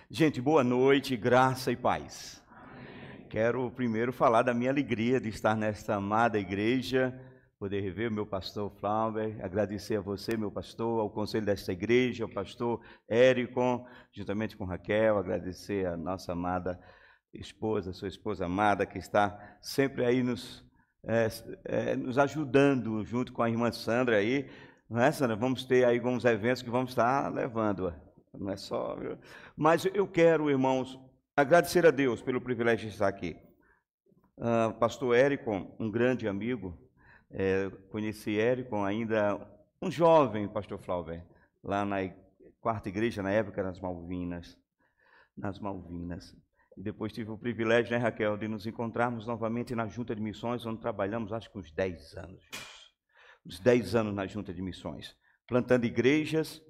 Gente, boa noite, graça e paz. Quero primeiro falar da minha alegria de estar nesta amada igreja, poder rever o meu pastor Flauber, agradecer a você, meu pastor, ao conselho desta igreja, ao pastor Érico, juntamente com Raquel, agradecer a nossa amada esposa, sua esposa amada, que está sempre aí nos ajudando, junto com a irmã Sandra aí, não é, Sandra? Vamos ter aí alguns eventos que vamos estar levando, não é só... Mas eu quero, irmãos, agradecer a Deus pelo privilégio de estar aqui. Pastor Érico, um grande amigo, conheci Érico ainda um jovem, pastor Flauber, lá na quarta igreja, na época, nas Malvinas. E depois tive o privilégio, né, Raquel, de nos encontrarmos novamente na Junta de Missões, onde trabalhamos, acho que uns 10 anos. Uns 10 anos na Junta de Missões, plantando igrejas.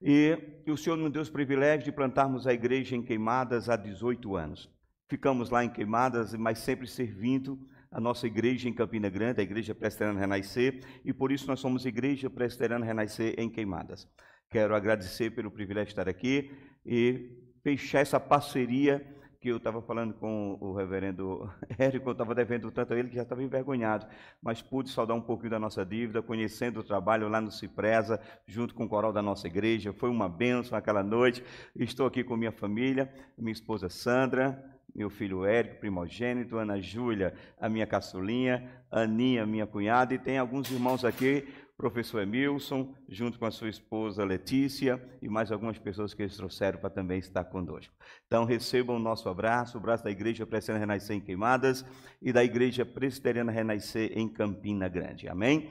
E o Senhor nos deu o privilégio de plantarmos a igreja em Queimadas há 18 anos. Ficamos lá em Queimadas, mas sempre servindo a nossa igreja em Campina Grande, a Igreja Presbiteriana Renascer, e por isso nós somos Igreja Presbiteriana Renascer em Queimadas. Quero agradecer pelo privilégio de estar aqui e fechar essa parceria que eu estava falando com o reverendo Érico, eu estava devendo tanto a ele que já estava envergonhado, mas pude saldar um pouquinho da nossa dívida, conhecendo o trabalho lá no Cipresa, junto com o coral da nossa igreja. Foi uma bênção aquela noite. Estou aqui com minha família, minha esposa Sandra, meu filho Érico, primogênito, Ana Júlia, a minha caçulinha, Aninha, minha cunhada, e tem alguns irmãos aqui, professor Emilson, junto com a sua esposa Letícia, e mais algumas pessoas que eles trouxeram para também estar conosco. Então recebam o nosso abraço, o braço da Igreja Presbiteriana Renascer em Queimadas e da Igreja Presbiteriana Renascer em Campina Grande. Amém?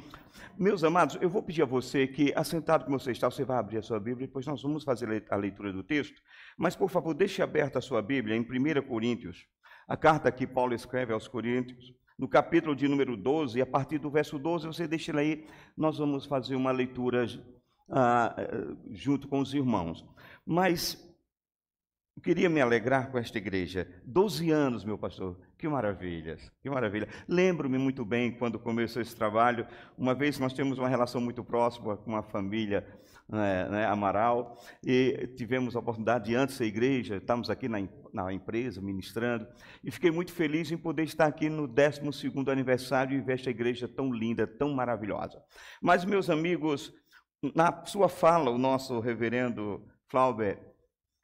Meus amados, eu vou pedir a você que, assentado como você está, você vai abrir a sua Bíblia, depois nós vamos fazer a leitura do texto, mas por favor, deixe aberta a sua Bíblia em 1 Coríntios, a carta que Paulo escreve aos Coríntios, no capítulo de número 12, e a partir do verso 12, você deixa ele aí, nós vamos fazer uma leitura junto com os irmãos. Mas eu queria me alegrar com esta igreja. 12 anos, meu pastor, que maravilha, que maravilha. Lembro-me muito bem, quando começou esse trabalho, uma vez nós temos uma relação muito próxima com a família Amaral, e tivemos a oportunidade de, antes da igreja, estamos aqui na empresa, ministrando, e fiquei muito feliz em poder estar aqui no 12º aniversário e ver esta igreja tão linda, tão maravilhosa. Mas, meus amigos, na sua fala, o nosso reverendo Flauber,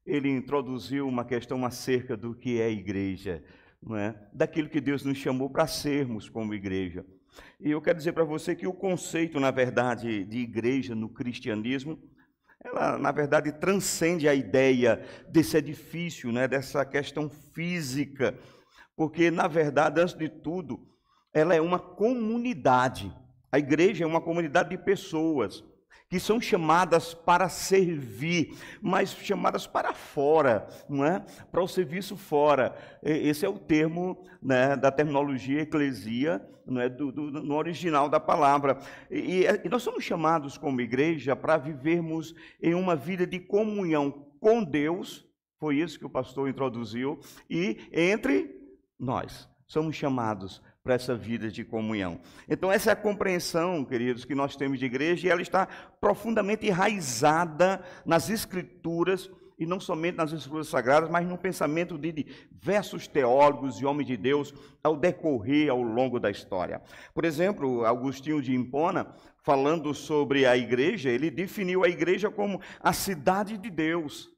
ele introduziu uma questão acerca do que é igreja, não é? Daquilo que Deus nos chamou para sermos como igreja. E eu quero dizer para você que o conceito, na verdade, de igreja no cristianismo, ela, na verdade, transcende a ideia desse edifício, né? Dessa questão física, porque, na verdade, antes de tudo, ela é uma comunidade. A igreja é uma comunidade de pessoas que são chamadas para servir, mas chamadas para fora, não é? Para o serviço fora. Esse é o termo, né, da terminologia eclesia, não é? No original da palavra. E nós somos chamados como igreja para vivermos em uma vida de comunhão com Deus, foi isso que o pastor introduziu, e entre nós. Somos chamados para essa vida de comunhão. Então, essa é a compreensão, queridos, que nós temos de igreja, e ela está profundamente enraizada nas Escrituras, e não somente nas Escrituras Sagradas, mas no pensamento de diversos teólogos e homens de Deus ao decorrer, ao longo da história. Por exemplo, Agostinho de Hipona, falando sobre a igreja, ele definiu a igreja como a cidade de Deus,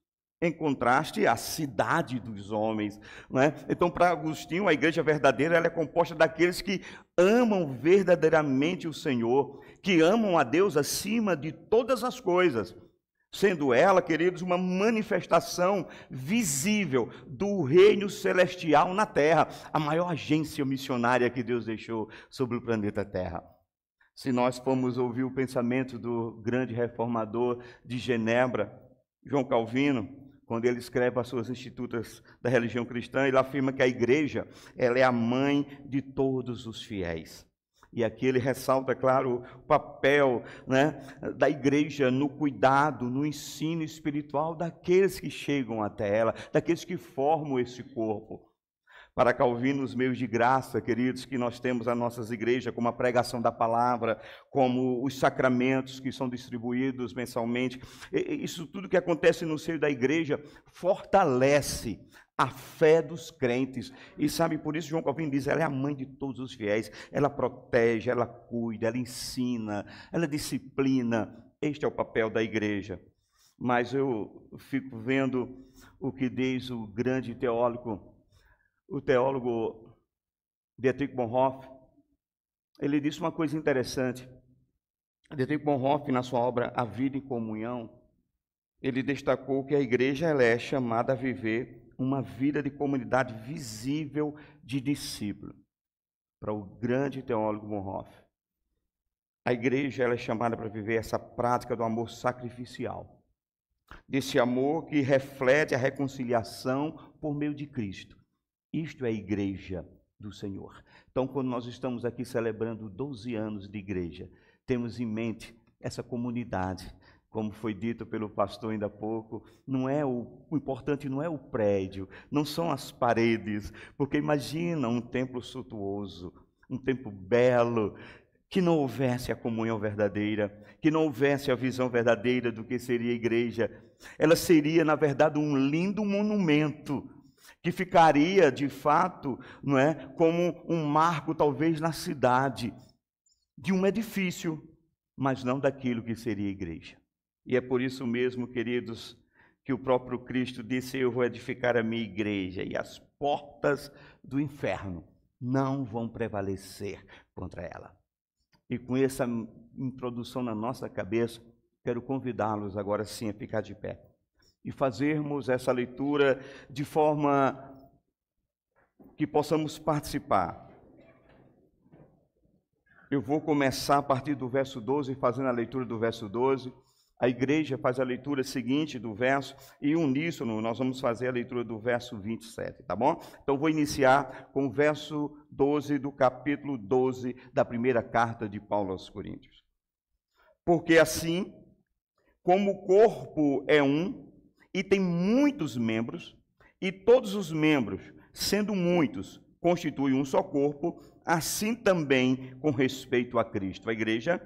em contraste à cidade dos homens, não é? Então, para Agostinho, a igreja verdadeira ela é composta daqueles que amam verdadeiramente o Senhor, que amam a Deus acima de todas as coisas, sendo ela, queridos, uma manifestação visível do reino celestial na terra, a maior agência missionária que Deus deixou sobre o planeta Terra. Se nós formos ouvir o pensamento do grande reformador de Genebra, João Calvino, quando ele escreve as suas institutas da religião cristã, ele afirma que a igreja ela é a mãe de todos os fiéis. E aqui ele ressalta, claro, o papel, né, da igreja no cuidado, no ensino espiritual daqueles que chegam até ela, daqueles que formam esse corpo. para Calvino, os meios de graça, queridos, que nós temos nas nossas igrejas, como a pregação da palavra, como os sacramentos que são distribuídos mensalmente. Isso tudo que acontece no seio da igreja fortalece a fé dos crentes. E sabe, por isso João Calvino diz, ela é a mãe de todos os fiéis. Ela protege, ela cuida, ela ensina, ela disciplina. Este é o papel da igreja. Mas eu fico vendo o que diz o grande teólogo, o teólogo Dietrich Bonhoeffer. Ele disse uma coisa interessante. Dietrich Bonhoeffer, na sua obra A Vida em Comunhão, ele destacou que a igreja ela é chamada a viver uma vida de comunidade visível de discípulo. Para o grande teólogo Bonhoeffer, a igreja ela é chamada para viver essa prática do amor sacrificial, desse amor que reflete a reconciliação por meio de Cristo. Isto é a igreja do Senhor. Então, quando nós estamos aqui celebrando 12 anos de igreja, temos em mente essa comunidade. Como foi dito pelo pastor ainda há pouco, o importante não é o prédio, não são as paredes, porque imagina um templo suntuoso, um templo belo, que não houvesse a comunhão verdadeira, que não houvesse a visão verdadeira do que seria a igreja. Ela seria, na verdade, um lindo monumento, que ficaria, de fato, não é, como um marco, talvez, na cidade, de um edifício, mas não daquilo que seria a igreja. E é por isso mesmo, queridos, que o próprio Cristo disse, eu vou edificar a minha igreja, e as portas do inferno não vão prevalecer contra ela. E com essa introdução na nossa cabeça, quero convidá-los agora sim a ficar de pé e fazermos essa leitura de forma que possamos participar. Eu vou começar a partir do verso 12, fazendo a leitura do verso 12. A igreja faz a leitura seguinte do verso, e uníssono nós vamos fazer a leitura do verso 27, tá bom? Então vou iniciar com o verso 12 do capítulo 12 da primeira carta de Paulo aos Coríntios. Porque assim, como o corpo é um, e tem muitos membros, e todos os membros, sendo muitos, constituem um só corpo, assim também com respeito a Cristo. A igreja...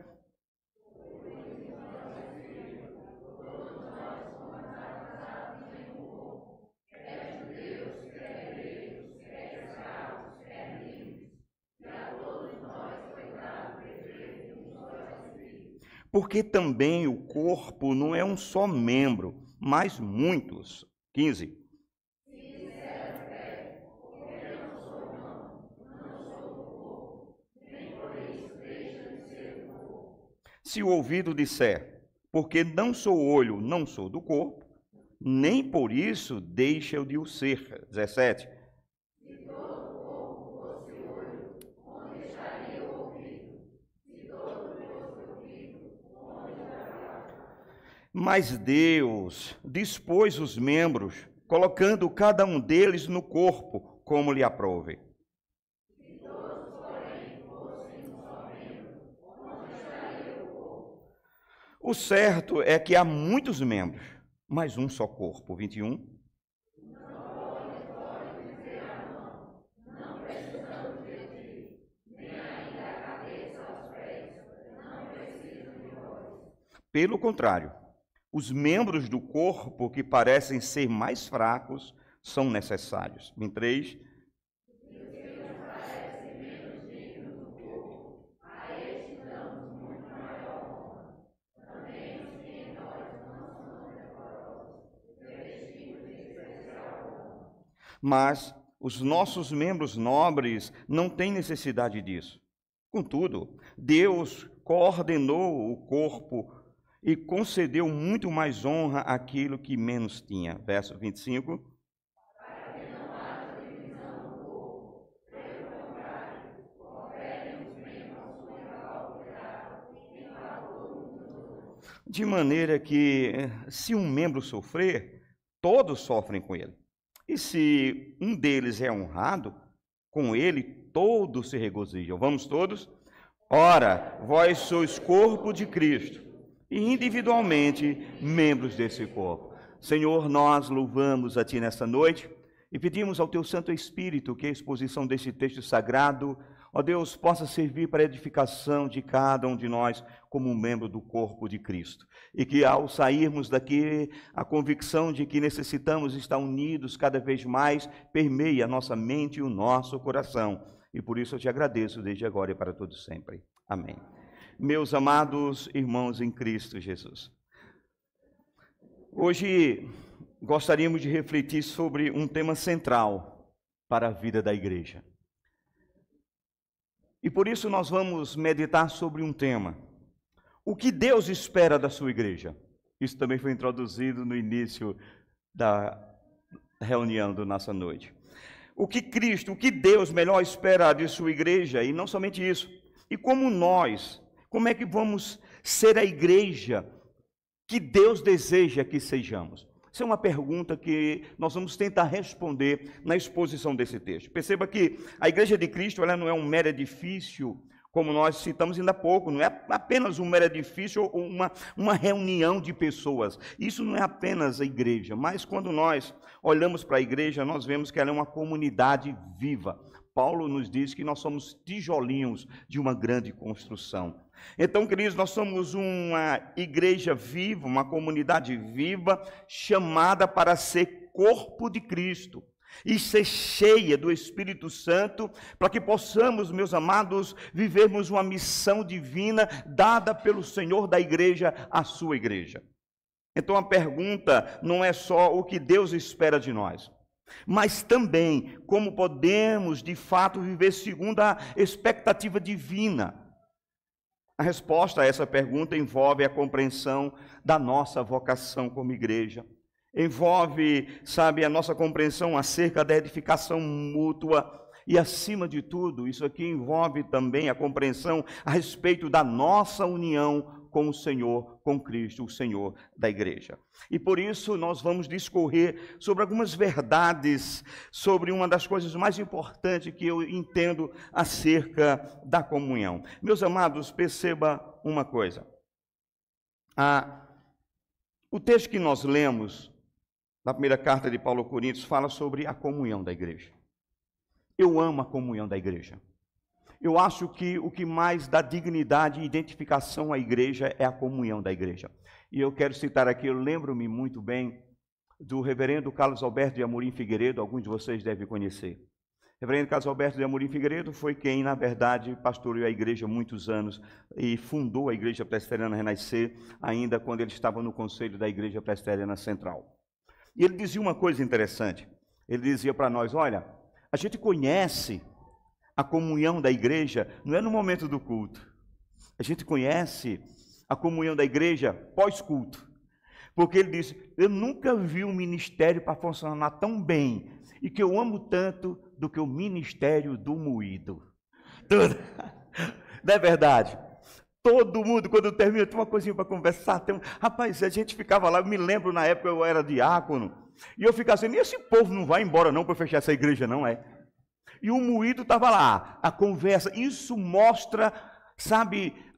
Porque também o corpo não é um só membro, mas muitos. 15. Se o ouvido disser, porque não sou olho, não sou do corpo, nem por isso deixa eu de o ser. 17. Mas Deus dispôs os membros, colocando cada um deles no corpo, como lhe aprouve. O certo é que há muitos membros, mas um só corpo. 21. Pelo contrário, os membros do corpo que parecem ser mais fracos são necessários. 23. Mas os nossos membros nobres não têm necessidade disso. Contudo, Deus coordenou o corpo e concedeu muito mais honra àquilo que menos tinha. Verso 25. Para que não haja divisão no corpo, pelo contrário, cooperem os membros com igual cuidado em favor um do outro. De maneira que, se um membro sofrer, todos sofrem com ele. E se um deles é honrado, com ele todos se regozijam. Vamos todos? Ora, vós sois corpo de Cristo, e individualmente membros desse corpo. Senhor, nós louvamos a Ti nesta noite E pedimos ao Teu Santo Espírito que a exposição deste texto sagrado, ó Deus, possa servir para a edificação de cada um de nós como um membro do corpo de Cristo. E que ao sairmos daqui, a convicção de que necessitamos estar unidos cada vez mais permeie a nossa mente e o nosso coração. E por isso eu te agradeço desde agora e para todos sempre. Amém. Meus amados irmãos em Cristo Jesus, hoje gostaríamos de refletir sobre um tema central para a vida da igreja. E por isso nós vamos meditar sobre um tema: o que Deus espera da sua igreja. Isso também foi introduzido no início da reunião da nossa noite. O que Cristo, o que Deus melhor espera de sua igreja, e não somente isso. E como é que vamos ser a igreja que Deus deseja que sejamos? Essa é uma pergunta que nós vamos tentar responder na exposição desse texto. Perceba que a Igreja de Cristo, ela não é um mero edifício, como nós citamos ainda há pouco, não é apenas um mero edifício ou uma reunião de pessoas. Isso não é apenas a igreja, mas quando nós olhamos para a igreja, nós vemos que ela é uma comunidade viva. Paulo nos diz que nós somos tijolinhos de uma grande construção. Então, queridos, nós somos uma igreja viva, uma comunidade viva, chamada para ser corpo de Cristo e ser cheia do Espírito Santo, para que possamos, meus amados, vivermos uma missão divina dada pelo Senhor da igreja à sua igreja. Então, a pergunta não é só o que Deus espera de nós, mas também como podemos, de fato, viver segundo a expectativa divina. A resposta a essa pergunta envolve a compreensão da nossa vocação como igreja. Envolve, a nossa compreensão acerca da edificação mútua. E, acima de tudo, isso aqui envolve também a compreensão a respeito da nossa união com o Senhor, com Cristo, o Senhor da igreja. E por isso nós vamos discorrer sobre algumas verdades, sobre uma das coisas mais importantes que eu entendo acerca da comunhão. Meus amados, perceba uma coisa. O texto que nós lemos, na primeira carta de Paulo aos Coríntios, fala sobre a comunhão da igreja. Eu amo a comunhão da igreja. Eu acho que o que mais dá dignidade e identificação à igreja é a comunhão da igreja. E eu quero citar aqui, eu lembro-me muito bem do reverendo Carlos Alberto de Amorim Figueiredo, alguns de vocês devem conhecer. O reverendo Carlos Alberto de Amorim Figueiredo foi quem, na verdade, pastoreou a igreja há muitos anos e fundou a Igreja Presbiteriana Renascer, ainda quando ele estava no conselho da Igreja Presbiteriana Central. E ele dizia uma coisa interessante, ele dizia para nós: olha, a gente conhece a comunhão da igreja não é no momento do culto. A gente conhece a comunhão da igreja pós-culto. Porque ele diz: eu nunca vi um ministério para funcionar tão bem e que eu amo tanto do que o ministério do moído. Tudo. Não é verdade? Todo mundo, quando termina, tem uma coisinha para conversar. Rapaz, a gente ficava lá, eu me lembro na época eu era diácono, e eu ficava assim: esse povo não vai embora não para fechar essa igreja, não é? E o moído estava lá, a conversa. Isso mostra,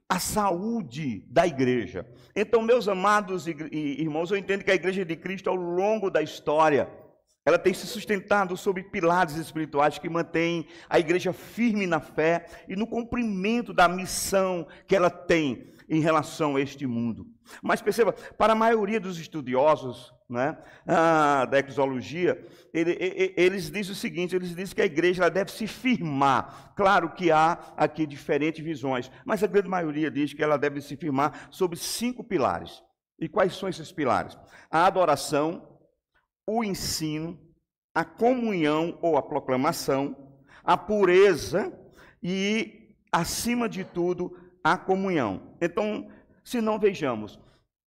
a saúde da igreja. Então, meus amados irmãos, eu entendo que a igreja de Cristo, ao longo da história, ela tem se sustentado sobre pilares espirituais que mantêm a igreja firme na fé e no cumprimento da missão que ela tem em relação a este mundo. Mas perceba, para a maioria dos estudiosos, da exologia, eles dizem o seguinte: eles dizem que a igreja ela deve se firmar. Claro que há aqui diferentes visões, mas a grande maioria diz que ela deve se firmar sobre 5 pilares. E quais são esses pilares? A adoração, o ensino, a comunhão ou a proclamação, a pureza e, acima de tudo, a comunhão. Então, se não, vejamos,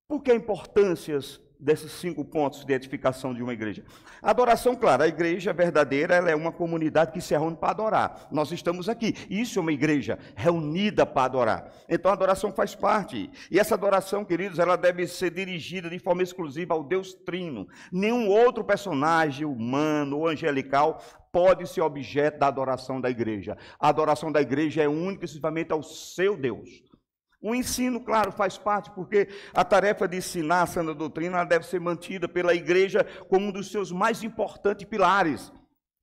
por que a importância desses 5 pontos de edificação de uma igreja? A adoração, claro, a igreja verdadeira ela é uma comunidade que se reúne para adorar. Nós estamos aqui, isso é uma igreja reunida para adorar. Então a adoração faz parte. E essa adoração, queridos, ela deve ser dirigida de forma exclusiva ao Deus Trino. Nenhum outro personagem humano ou angelical pode ser objeto da adoração da igreja. A adoração da igreja é única e exclusivamente ao seu Deus. O ensino, claro, faz parte, porque a tarefa de ensinar a sã doutrina ela deve ser mantida pela igreja como um dos seus mais importantes pilares.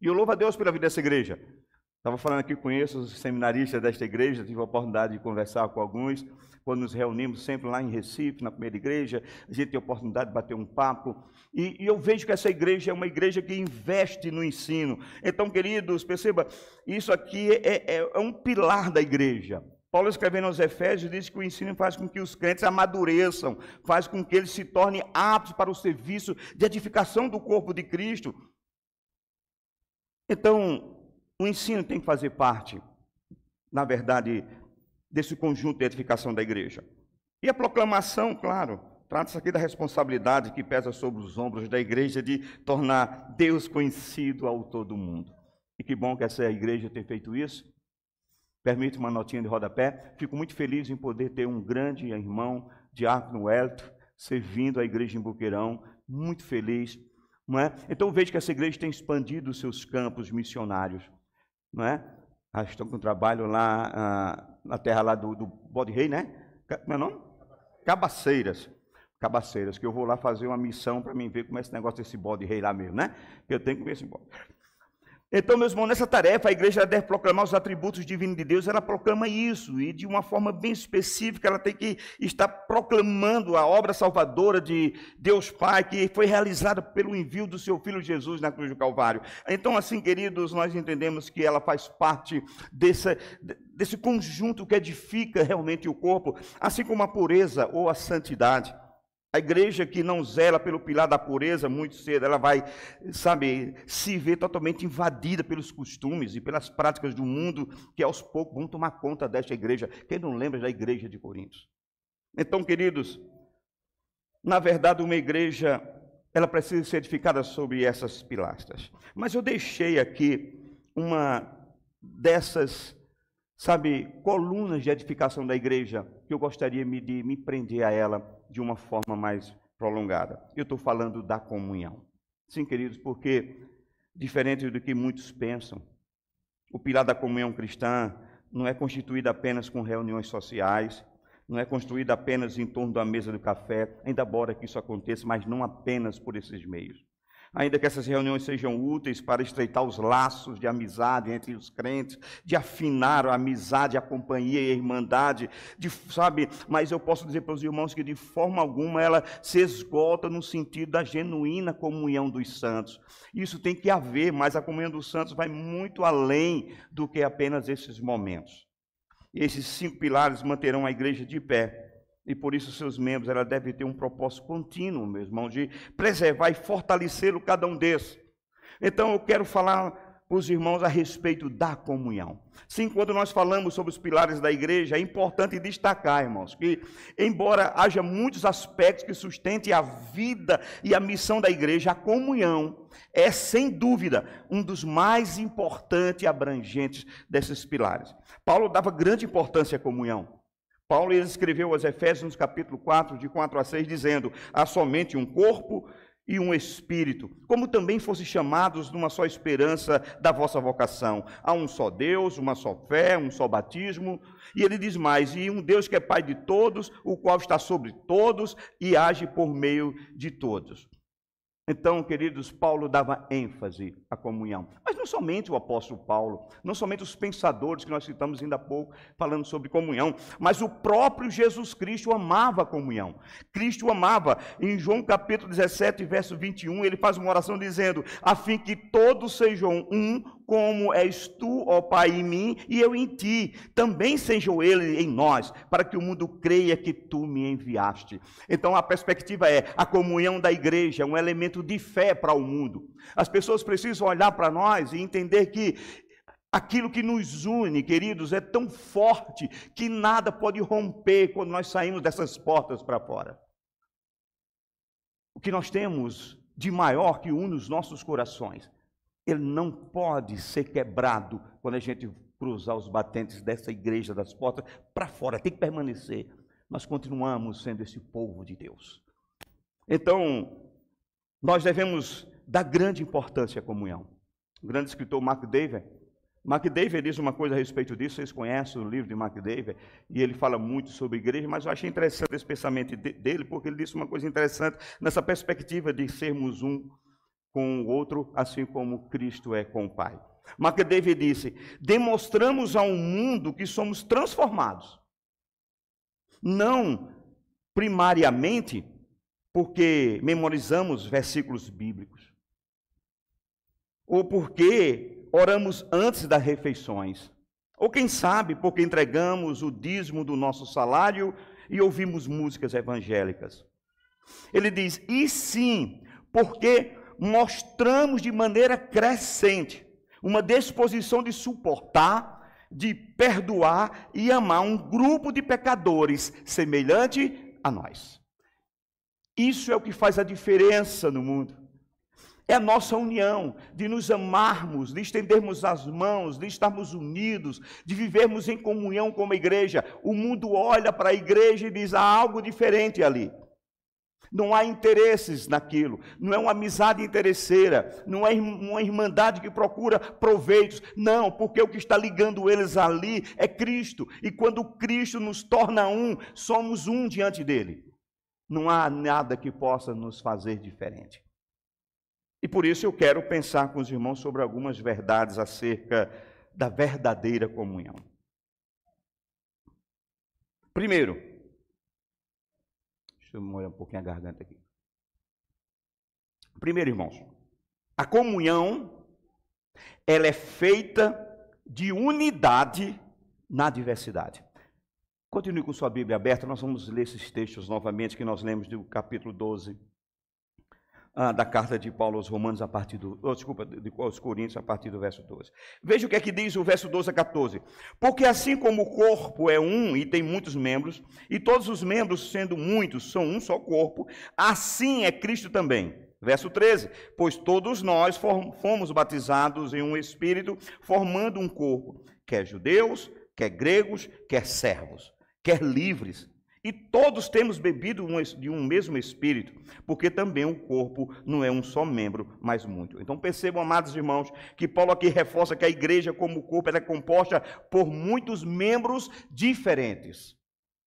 E eu louvo a Deus pela vida dessa igreja. Estava falando aqui, conheço os seminaristas desta igreja, tive a oportunidade de conversar com alguns, quando nos reunimos sempre lá em Recife, na primeira igreja, a gente tem a oportunidade de bater um papo, e eu vejo que essa igreja é uma igreja que investe no ensino. Então, queridos, perceba, isso aqui é um pilar da igreja. Paulo, escrevendo aos Efésios, diz que o ensino faz com que os crentes amadureçam, faz com que eles se tornem aptos para o serviço de edificação do corpo de Cristo. Então, o ensino tem que fazer parte, na verdade, desse conjunto de edificação da igreja. E a proclamação, claro, trata-se aqui da responsabilidade que pesa sobre os ombros da igreja de tornar Deus conhecido ao todo mundo. E que bom que essa igreja tem feito isso. Permite uma notinha de rodapé. Fico muito feliz em poder ter um grande irmão, Diácono Wellington, servindo a igreja em Boqueirão. Muito feliz. Não é? Então vejo que essa igreja tem expandido os seus campos missionários. Não é? Estão com trabalho lá na terra lá do Bode Rei, né? Como é o nome? Cabaceiras. Cabaceiras, que eu vou lá fazer uma missão para mim ver como é esse negócio desse Bode Rei lá mesmo, né? Que eu tenho que ver esse bode. Então, meus irmãos, nessa tarefa, a igreja deve proclamar os atributos divinos de Deus, ela proclama isso, e de uma forma bem específica, ela tem que estar proclamando a obra salvadora de Deus Pai, que foi realizada pelo envio do seu Filho Jesus na cruz do Calvário. Então, assim, queridos, nós entendemos que ela faz parte desse conjunto que edifica realmente o corpo, assim como a pureza ou a santidade. A igreja que não zela pelo pilar da pureza, muito cedo, ela vai, se ver totalmente invadida pelos costumes e pelas práticas do mundo, que aos poucos vão tomar conta desta igreja. Quem não lembra da igreja de Corinto? Então, queridos, na verdade, uma igreja, ela precisa ser edificada sobre essas pilastras. Mas eu deixei aqui uma dessas, colunas de edificação da igreja, que eu gostaria de me prender a ela de uma forma mais prolongada. Eu estou falando da comunhão. Sim, queridos, porque, diferente do que muitos pensam, o pilar da comunhão cristã não é constituído apenas com reuniões sociais, não é construído apenas em torno da mesa do café, ainda embora que isso aconteça, mas não apenas por esses meios. Ainda que essas reuniões sejam úteis para estreitar os laços de amizade entre os crentes, de afinar a amizade, a companhia e a irmandade, mas eu posso dizer para os irmãos que de forma alguma ela se esgota no sentido da genuína comunhão dos santos. Isso tem que haver, mas a comunhão dos santos vai muito além do que apenas esses momentos. E esses 5 pilares manterão a igreja de pé. E por isso seus membros, ela deve ter um propósito contínuo, meu irmão, de preservar e fortalecer cada um desses. Então eu quero falar para os irmãos a respeito da comunhão. Sim, quando nós falamos sobre os pilares da igreja, é importante destacar, irmãos, que embora haja muitos aspectos que sustentem a vida e a missão da igreja, a comunhão é, sem dúvida, um dos mais importantes e abrangentes desses pilares. Paulo dava grande importância à comunhão. Paulo escreveu aos Efésios, no capítulo 4, de 4 a 6, dizendo: há somente um corpo e um espírito, como também fossem chamados numa só esperança da vossa vocação. Há um só Deus, uma só fé, um só batismo. E ele diz mais: e um Deus que é Pai de todos, o qual está sobre todos e age por meio de todos. Então, queridos, Paulo dava ênfase à comunhão. Mas não somente o apóstolo Paulo, não somente os pensadores que nós citamos ainda há pouco, falando sobre comunhão, mas o próprio Jesus Cristo amava a comunhão. Cristo amava. Em João capítulo 17, verso 21, ele faz uma oração dizendo: a fim que todos sejam um, como és tu, ó Pai, em mim e eu em ti, também sejam ele em nós, para que o mundo creia que tu me enviaste. Então a perspectiva é: a comunhão da igreja é um elemento de fé para o mundo. As pessoas precisam olhar para nós e entender que aquilo que nos une, queridos, é tão forte que nada pode romper quando nós saímos dessas portas para fora. O que nós temos de maior que une os nossos corações, ele não pode ser quebrado quando a gente cruzar os batentes dessa igreja, das portas, para fora, tem que permanecer. Nós continuamos sendo esse povo de Deus. Então, nós devemos dar grande importância à comunhão. O grande escritor Mark Dever, McDavid diz uma coisa a respeito disso, vocês conhecem o livro de McDavid, e ele fala muito sobre igreja, mas eu achei interessante esse pensamento dele, porque ele disse uma coisa interessante nessa perspectiva de sermos um com o outro, assim como Cristo é com o Pai. McDavid disse: demonstramos ao mundo que somos transformados, não primariamente porque memorizamos versículos bíblicos, ou porque oramos antes das refeições, ou quem sabe porque entregamos o dízimo do nosso salário e ouvimos músicas evangélicas. Ele diz: e sim, porque mostramos de maneira crescente uma disposição de suportar, de perdoar e amar um grupo de pecadores semelhante a nós. Isso é o que faz a diferença no mundo. É a nossa união, de nos amarmos, de estendermos as mãos, de estarmos unidos, de vivermos em comunhão como a igreja. O mundo olha para a igreja e diz: há algo diferente ali. Não há interesses naquilo, não é uma amizade interesseira, não é uma irmandade que procura proveitos, não, porque o que está ligando eles ali é Cristo, e quando Cristo nos torna um, somos um diante dele. Não há nada que possa nos fazer diferente. E por isso eu quero pensar com os irmãos sobre algumas verdades acerca da verdadeira comunhão. Primeiro, deixa eu molhar um pouquinho a garganta aqui. Primeiro, irmãos, a comunhão, ela é feita de unidade na diversidade. Continue com sua Bíblia aberta, nós vamos ler esses textos novamente que nós lemos do capítulo 12 da carta de Paulo aos Romanos, aos Coríntios, a partir do verso 12. Veja o que é que diz o verso 12 a 14. Porque assim como o corpo é um e tem muitos membros, e todos os membros, sendo muitos, são um só corpo, assim é Cristo também. Verso 13, pois todos nós fomos batizados em um Espírito, formando um corpo, quer judeus, quer gregos, quer servos, quer livres, e todos temos bebido de um mesmo Espírito, porque também o corpo não é um só membro, mas muito. Então percebam, amados irmãos, que Paulo aqui reforça que a igreja como corpo ela é composta por muitos membros diferentes.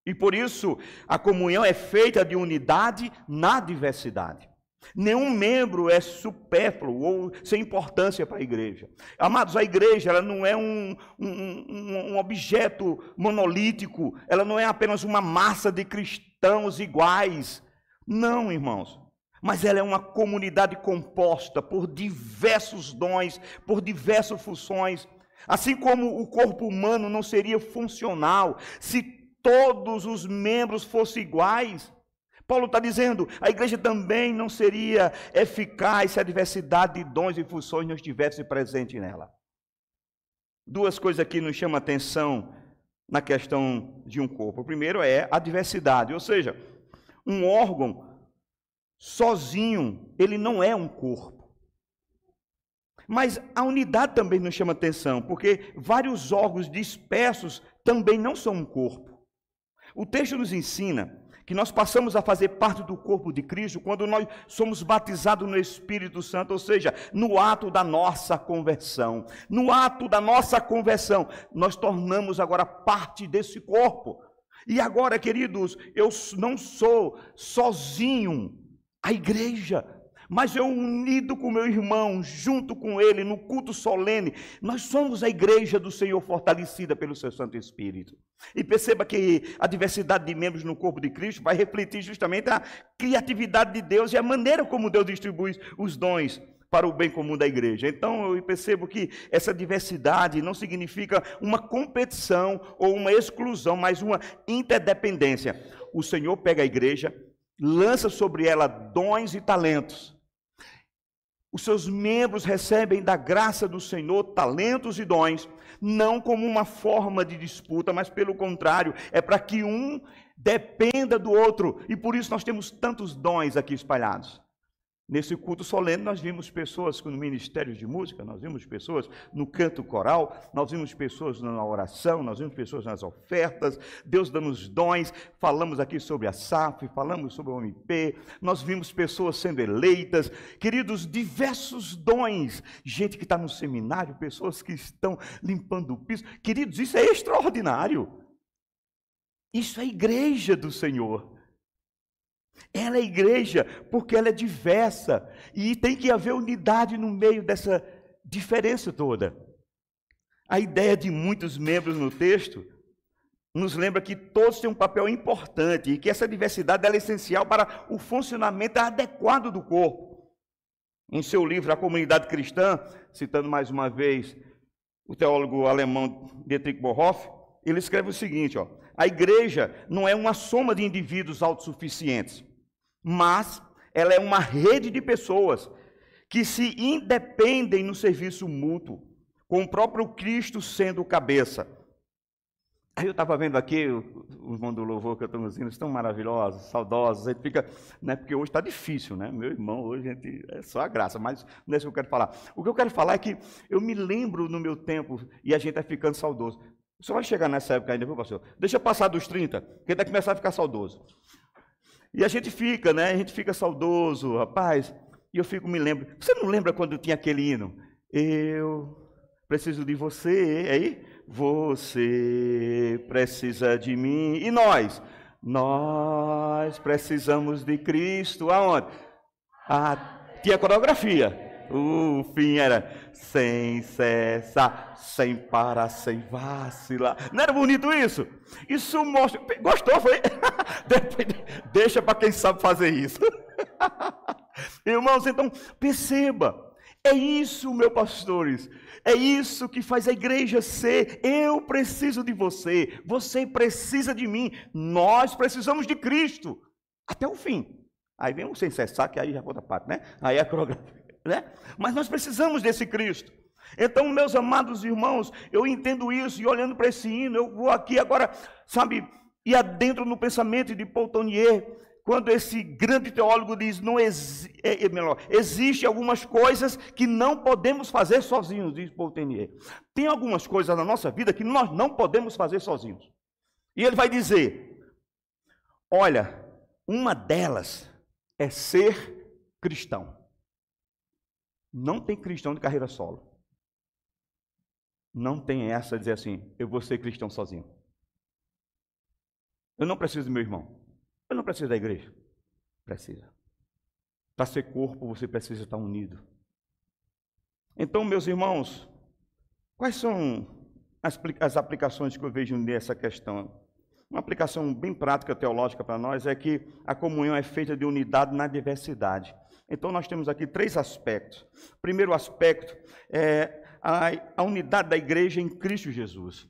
E por isso a comunhão é feita de unidade na diversidade. Nenhum membro é supérfluo ou sem importância para a igreja. Amados, a igreja ela não é um objeto monolítico, ela não é apenas uma massa de cristãos iguais. Não, irmãos. Mas ela é uma comunidade composta por diversos dons, por diversas funções. Assim como o corpo humano não seria funcional se todos os membros fossem iguais. Paulo está dizendo, a igreja também não seria eficaz se a diversidade de dons e funções não estivesse presente nela. Duas coisas aqui nos chamam a atenção na questão de um corpo. O primeiro é a diversidade, ou seja, um órgão sozinho, ele não é um corpo. Mas a unidade também nos chama a atenção, porque vários órgãos dispersos também não são um corpo. O texto nos ensina que nós passamos a fazer parte do corpo de Cristo quando nós somos batizados no Espírito Santo, ou seja, no ato da nossa conversão. No ato da nossa conversão, nós tornamos agora parte desse corpo. E agora, queridos, eu não sou sozinho a igreja, mas eu unido com meu irmão, junto com ele, no culto solene, nós somos a igreja do Senhor fortalecida pelo seu Santo Espírito. E perceba que a diversidade de membros no corpo de Cristo vai refletir justamente a criatividade de Deus e a maneira como Deus distribui os dons para o bem comum da igreja. Então eu percebo que essa diversidade não significa uma competição ou uma exclusão, mas uma interdependência. O Senhor pega a igreja, lança sobre ela dons e talentos. Os seus membros recebem da graça do Senhor talentos e dons, não como uma forma de disputa, mas pelo contrário, é para que um dependa do outro. E por isso nós temos tantos dons aqui espalhados. Nesse culto solene, nós vimos pessoas no ministério de música, nós vimos pessoas no canto coral, nós vimos pessoas na oração, nós vimos pessoas nas ofertas, Deus dando os dons, falamos aqui sobre a SAF, falamos sobre o OMP, nós vimos pessoas sendo eleitas, queridos, diversos dons, gente que está no seminário, pessoas que estão limpando o piso, queridos, isso é extraordinário, isso é a igreja do Senhor. Ela é igreja porque ela é diversa e tem que haver unidade no meio dessa diferença toda. A ideia de muitos membros no texto nos lembra que todos têm um papel importante e que essa diversidade é essencial para o funcionamento adequado do corpo. Em seu livro A Comunidade Cristã, citando mais uma vez o teólogo alemão Dietrich Bonhoeffer, ele escreve o seguinte, ó: a igreja não é uma soma de indivíduos autossuficientes, mas ela é uma rede de pessoas que se independem no serviço mútuo, com o próprio Cristo sendo o cabeça. Aí eu estava vendo aqui, o irmão do louvor cantando os hinos tão maravilhosos, saudosos, a gente fica, né, porque hoje está difícil, né? Meu irmão, hoje gente, é só a graça, mas não é isso que eu quero falar. O que eu quero falar é que eu me lembro no meu tempo, e a gente está ficando saudoso. Você vai chegar nessa época ainda, viu, pastor? Deixa passar dos 30, que vai começar a ficar saudoso. E a gente fica, né? A gente fica saudoso, rapaz. E eu me lembro. Você não lembra quando tinha aquele hino? Eu preciso de você, aí? Você precisa de mim. E nós? Nós precisamos de Cristo. Aonde? Tinha coreografia. O fim era sem cessar, sem parar, sem vacilar. Não era bonito isso? Isso mostra... Gostou, foi? Deixa para quem sabe fazer isso. Irmãos, então, perceba. É isso, meus pastores. É isso que faz a igreja ser. Eu preciso de você. Você precisa de mim. Nós precisamos de Cristo. Até o fim. Aí vem o sem cessar, que aí já é outra parte, né? Aí é a coreografia. Né? Mas nós precisamos desse Cristo. Então, meus amados irmãos, eu entendo isso, e olhando para esse hino, eu vou aqui agora, sabe, e adentro no pensamento de Paul Tournier, quando esse grande teólogo diz, existe algumas coisas que não podemos fazer sozinhos, diz Paul Tournier. Tem algumas coisas na nossa vida que nós não podemos fazer sozinhos. E ele vai dizer, olha, uma delas é ser cristão. Não tem cristão de carreira solo. Não tem essa de dizer assim, eu vou ser cristão sozinho. Eu não preciso do meu irmão. Eu não preciso da igreja. Precisa. Para ser corpo, você precisa estar unido. Então, meus irmãos, quais são as aplicações que eu vejo nessa questão? Uma aplicação bem prática teológica para nós é que a comunhão é feita de unidade na diversidade. Então, nós temos aqui 3 aspectos. O primeiro aspecto é a unidade da igreja em Cristo Jesus.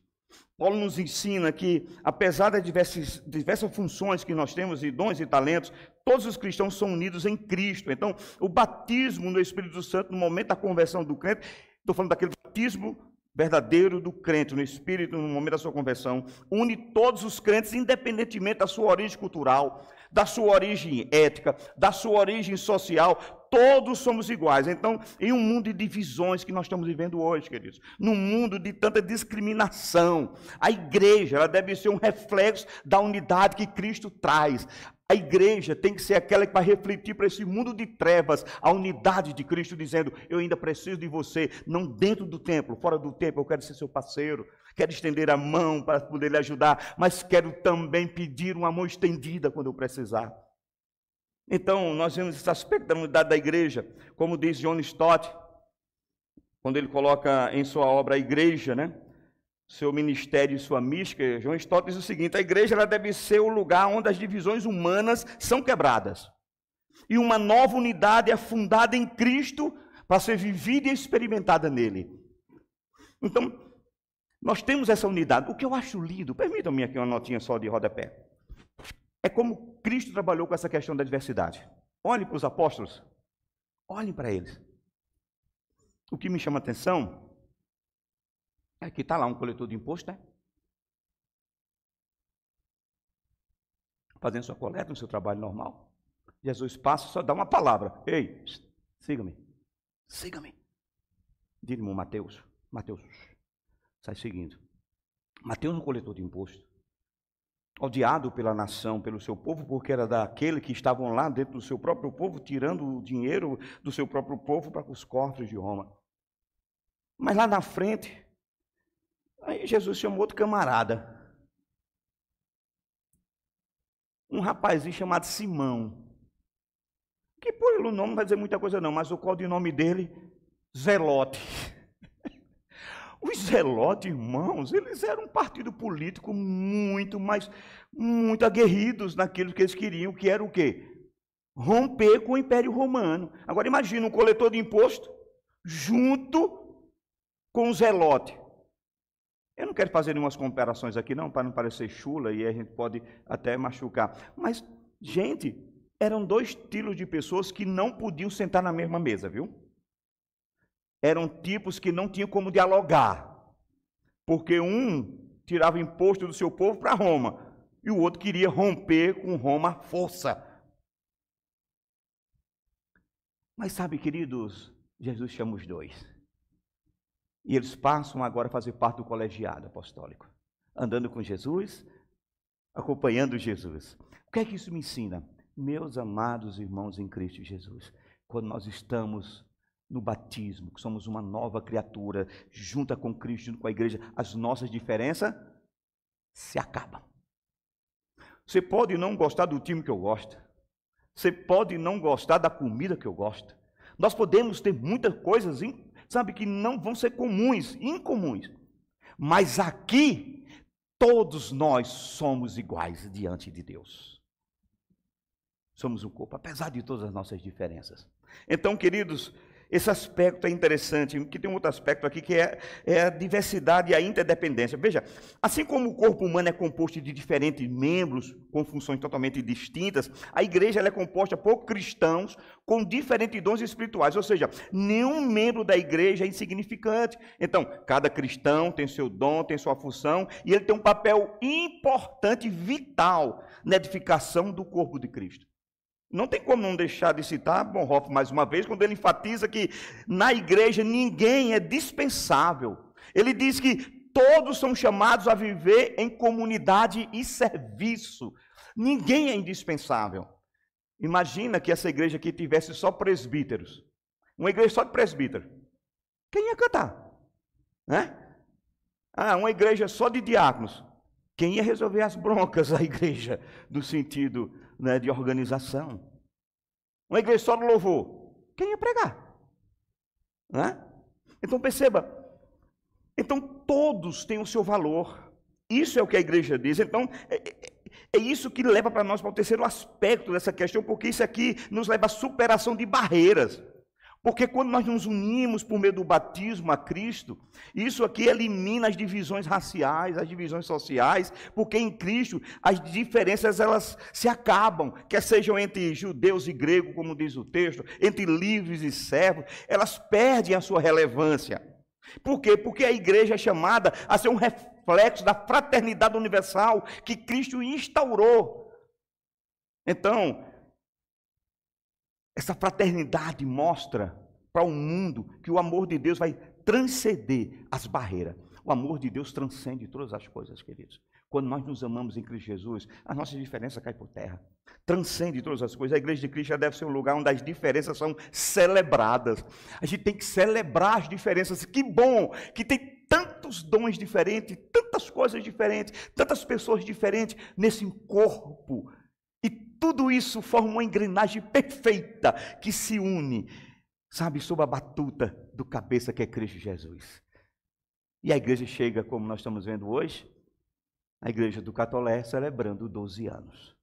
Paulo nos ensina que, apesar das diversas funções que nós temos, e dons e talentos, todos os cristãos são unidos em Cristo. Então, o batismo no Espírito Santo, no momento da conversão do crente, estou falando daquele batismo verdadeiro do crente no Espírito, no momento da sua conversão, une todos os crentes, independentemente da sua origem cultural, da sua origem ética, da sua origem social, todos somos iguais. Então, em um mundo de divisões que nós estamos vivendo hoje, queridos, num mundo de tanta discriminação, a igreja ela deve ser um reflexo da unidade que Cristo traz. A igreja tem que ser aquela que vai refletir para esse mundo de trevas a unidade de Cristo, dizendo, eu ainda preciso de você, não dentro do templo, fora do templo, eu quero ser seu parceiro, quero estender a mão para poder lhe ajudar, mas quero também pedir uma mão estendida quando eu precisar. Então, nós vemos esse aspecto da unidade da igreja, como diz John Stott, quando ele coloca em sua obra a igreja, né? Seu ministério e sua mística, John Stott diz o seguinte, a igreja ela deve ser o lugar onde as divisões humanas são quebradas. E uma nova unidade é fundada em Cristo para ser vivida e experimentada nele. Então, nós temos essa unidade. O que eu acho lindo, permitam-me aqui uma notinha só de rodapé, é como Cristo trabalhou com essa questão da diversidade. Olhem para os apóstolos, olhem para eles. O que me chama a atenção é que está lá um coletor de imposto, né? Fazendo sua coleta no seu trabalho normal. Jesus passa, só dá uma palavra. Ei, siga-me. Siga-me. Diz-me, Mateus. Mateus, sai seguindo. Mateus é um coletor de imposto. Odiado pela nação, pelo seu povo, porque era daquele que estavam lá dentro do seu próprio povo, tirando o dinheiro do seu próprio povo para os cofres de Roma. Mas lá na frente, aí Jesus chamou outro camarada. Um rapazinho chamado Simão. Que por ele o nome não vai dizer muita coisa não, mas o codinome dele, Zelote. Os Zelotes, irmãos, eles eram um partido político muito aguerridos naquilo que eles queriam, que era o quê? Romper com o Império Romano. Agora imagina um coletor de imposto junto com o Zelote. Eu não quero fazer umas comparações aqui não, para não parecer chula, e a gente pode até machucar. Mas, gente, eram dois estilos de pessoas que não podiam sentar na mesma mesa, viu? Eram tipos que não tinham como dialogar, porque um tirava imposto do seu povo para Roma, e o outro queria romper com Roma à força. Mas sabe, queridos, Jesus chama os dois, e eles passam agora a fazer parte do colegiado apostólico, andando com Jesus, acompanhando Jesus. O que é que isso me ensina? Meus amados irmãos em Cristo Jesus, quando nós estamos no batismo, que somos uma nova criatura, junta com Cristo, junto com a igreja, as nossas diferenças se acabam. Você pode não gostar do time que eu gosto, você pode não gostar da comida que eu gosto, nós podemos ter muitas coisas, sabe, que não vão ser comuns, incomuns, mas aqui, todos nós somos iguais diante de Deus. Somos um corpo, apesar de todas as nossas diferenças. Então, queridos, esse aspecto é interessante, que tem um outro aspecto aqui que é a diversidade e a interdependência. Veja, assim como o corpo humano é composto de diferentes membros com funções totalmente distintas, a igreja ela é composta por cristãos com diferentes dons espirituais, ou seja, nenhum membro da igreja é insignificante. Então, cada cristão tem seu dom, tem sua função, e ele tem um papel importante, vital, na edificação do corpo de Cristo. Não tem como não deixar de citar Bonhoeffer mais uma vez, quando ele enfatiza que na igreja ninguém é dispensável. Ele diz que todos são chamados a viver em comunidade e serviço. Ninguém é indispensável. Imagina que essa igreja aqui tivesse só presbíteros. Uma igreja só de presbítero. Quem ia cantar? Né? Uma igreja só de diáconos. Quem ia resolver as broncas da igreja, no sentido, né, de organização? Uma igreja só de louvor. Quem ia pregar? Né? Então perceba, então todos têm o seu valor. Isso é o que a igreja diz. Então é isso que leva para nós para o terceiro aspecto dessa questão, porque isso aqui nos leva à superação de barreiras. Porque quando nós nos unimos por meio do batismo a Cristo, isso aqui elimina as divisões raciais, as divisões sociais, porque em Cristo as diferenças elas se acabam, quer sejam entre judeus e gregos, como diz o texto, entre livres e servos, elas perdem a sua relevância. Por quê? Porque a igreja é chamada a ser um reflexo da fraternidade universal que Cristo instaurou. Então, essa fraternidade mostra para o mundo que o amor de Deus vai transcender as barreiras. O amor de Deus transcende todas as coisas, queridos. Quando nós nos amamos em Cristo Jesus, as nossas diferenças caem por terra. Transcende todas as coisas. A igreja de Cristo já deve ser um lugar onde as diferenças são celebradas. A gente tem que celebrar as diferenças. Que bom que tem tantos dons diferentes, tantas coisas diferentes, tantas pessoas diferentes nesse corpo. E tudo isso forma uma engrenagem perfeita que se une, sabe, sob a batuta do cabeça que é Cristo Jesus. E a igreja chega, como nós estamos vendo hoje, a igreja do Catolé celebrando 12 anos.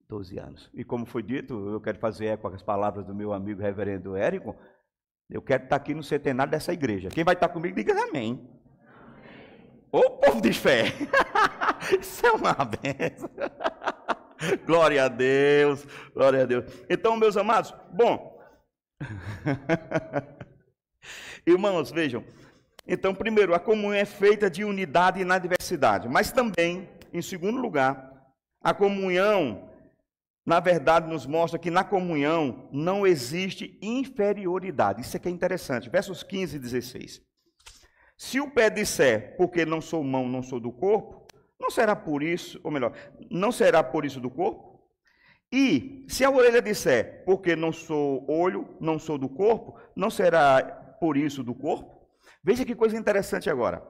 12 anos. E como foi dito, eu quero fazer eco às palavras do meu amigo reverendo Érico, eu quero estar aqui no centenário dessa igreja. Quem vai estar comigo, diga amém. Ô povo de fé! Isso é uma benção. Glória a Deus, glória a Deus. Então, meus amados, bom, irmãos, vejam, então, primeiro, a comunhão é feita de unidade na diversidade, mas também, em segundo lugar, a comunhão na verdade, nos mostra que na comunhão não existe inferioridade. Isso aqui é interessante. Versos 15 e 16. Se o pé disser, porque não sou mão, não sou do corpo, não será por isso, ou melhor, não será por isso do corpo? E se a orelha disser, porque não sou olho, não sou do corpo, não será por isso do corpo? Veja que coisa interessante agora.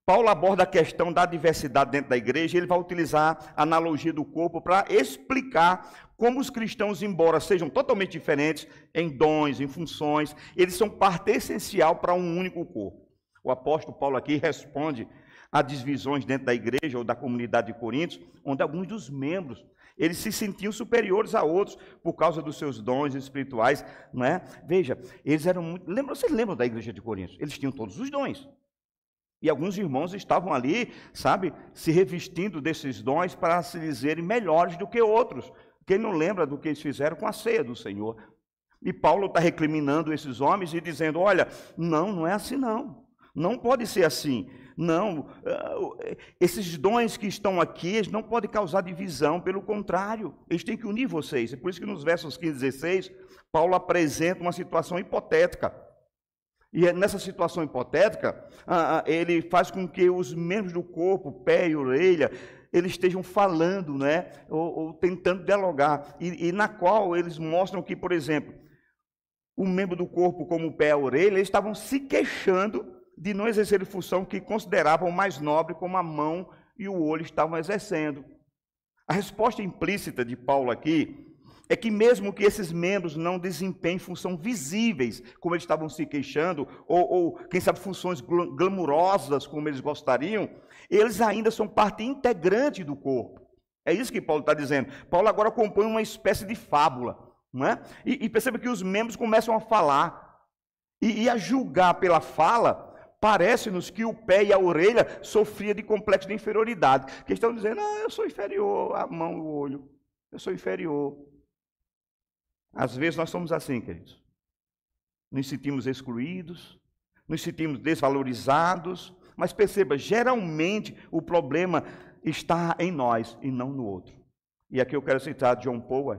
Paulo aborda a questão da diversidade dentro da igreja e ele vai utilizar a analogia do corpo para explicar como os cristãos, embora sejam totalmente diferentes em dons, em funções, eles são parte essencial para um único corpo. O apóstolo Paulo aqui responde a divisões dentro da igreja ou da comunidade de Coríntios, onde alguns dos membros eles se sentiam superiores a outros por causa dos seus dons espirituais, não é? Veja, eles eram muito... Vocês lembram da igreja de Coríntios? Eles tinham todos os dons. E alguns irmãos estavam ali, sabe, se revestindo desses dons para se dizerem melhores do que outros. Quem não lembra do que eles fizeram com a ceia do Senhor? E Paulo está recriminando esses homens e dizendo, olha, não é assim não. Não pode ser assim. Não, esses dons que estão aqui, eles não podem causar divisão, pelo contrário, eles têm que unir vocês. É por isso que nos versos 15 e 16, Paulo apresenta uma situação hipotética. E nessa situação hipotética, ele faz com que os membros do corpo, pé e orelha, eles estejam falando, né, ou tentando dialogar, e na qual eles mostram que, por exemplo, o membro do corpo, como o pé e a orelha, eles estavam se queixando de não exercer função que consideravam mais nobre, como a mão e o olho estavam exercendo. A resposta implícita de Paulo aqui é que mesmo que esses membros não desempenhem funções visíveis, como eles estavam se queixando, ou quem sabe funções glamurosas, como eles gostariam, eles ainda são parte integrante do corpo. É isso que Paulo está dizendo. Paulo agora compõe uma espécie de fábula, não é? E perceba que os membros começam a falar, e a julgar pela fala, parece-nos que o pé e a orelha sofriam de complexo de inferioridade, que estão dizendo, eu sou inferior, a mão e o olho, eu sou inferior. Às vezes nós somos assim, queridos. Nos sentimos excluídos, nos sentimos desvalorizados, mas perceba, geralmente o problema está em nós e não no outro. E aqui eu quero citar John Paul.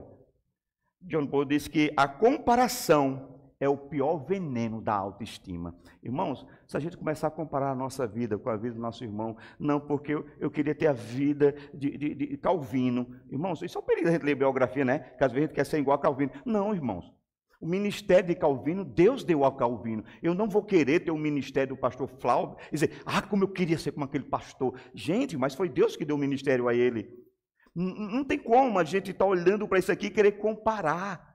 John Paul diz que a comparação é o pior veneno da autoestima. Irmãos, se a gente começar a comparar a nossa vida com a vida do nosso irmão, não porque eu queria ter a vida de Calvino. Irmãos, isso é um perigo a gente ler biografia, né? Que às vezes a gente quer ser igual a Calvino. Não, irmãos. O ministério de Calvino, Deus deu ao Calvino. Eu não vou querer ter o ministério do pastor Flávio e dizer, como eu queria ser como aquele pastor. Gente, mas foi Deus que deu o ministério a ele. Não tem como a gente estar olhando para isso aqui e querer comparar.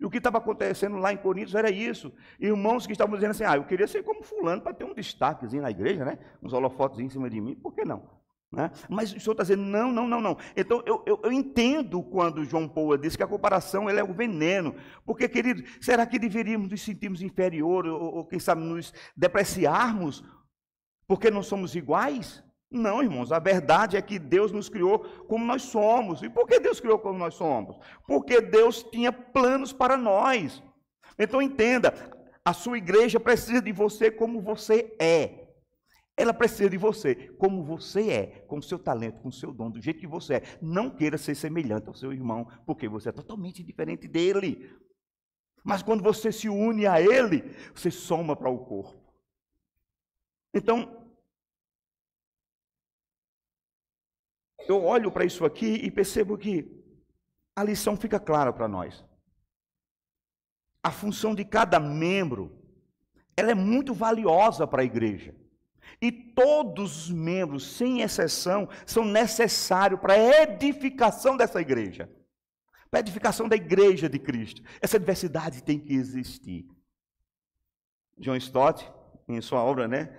E o que estava acontecendo lá em Coríntios era isso. Irmãos que estavam dizendo assim, eu queria ser como fulano para ter um destaquezinho na igreja, né? Uns holofotes em cima de mim, por que não? Né? Mas o Senhor está dizendo, não. Então, eu entendo quando João Paul diz que a comparação ela é o veneno. Porque, querido, será que deveríamos nos sentirmos inferiores ou quem sabe, nos depreciarmos porque não somos iguais? Não, irmãos, a verdade é que Deus nos criou como nós somos. E por que Deus criou como nós somos? Porque Deus tinha planos para nós. Então entenda, a sua igreja precisa de você como você é. Ela precisa de você como você é, com o seu talento, com o seu dom, do jeito que você é. Não queira ser semelhante ao seu irmão, porque você é totalmente diferente dele. Mas quando você se une a ele, você soma para o corpo. Então, eu olho para isso aqui e percebo que a lição fica clara para nós. A função de cada membro, ela é muito valiosa para a igreja. E todos os membros, sem exceção, são necessários para a edificação dessa igreja. Para a edificação da igreja de Cristo. Essa diversidade tem que existir. John Stott, em sua obra, né?